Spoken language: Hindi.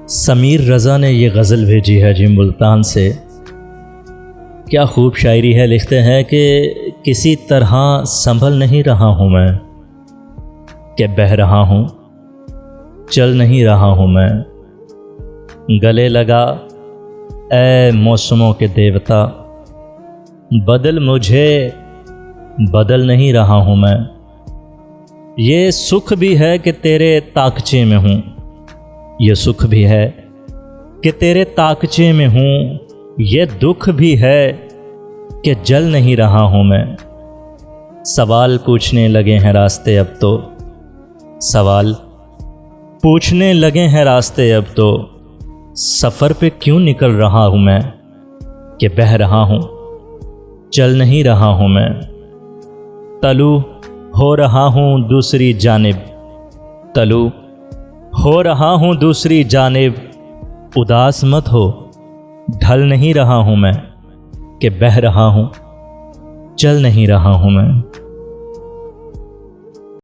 समीर रज़ा ने ये गज़ल भेजी है जी मुल्तान से। क्या खूब शायरी है। लिखते हैं कि किसी तरह संभल नहीं रहा हूँ मैं, कि बह रहा हूँ चल नहीं रहा हूँ मैं। गले लगा ऐ मौसमों के देवता, बदल मुझे बदल नहीं रहा हूँ मैं। ये सुख भी है कि तेरे ताकचे में हूँ, ये सुख भी है कि तेरे ताकचे में हूँ। ये दुख भी है कि जल नहीं रहा हूँ मैं। सवाल पूछने लगे हैं रास्ते अब तो, सवाल पूछने लगे हैं रास्ते अब तो। सफ़र पे क्यों निकल रहा हूँ मैं, कि बह रहा हूँ चल नहीं रहा हूँ मैं। तलू हो रहा हूँ दूसरी जानिब, तलू हो रहा हूँ दूसरी जानिब। उदास मत हो ढल नहीं रहा हूँ मैं, कि बह रहा हूँ चल नहीं रहा हूँ मैं।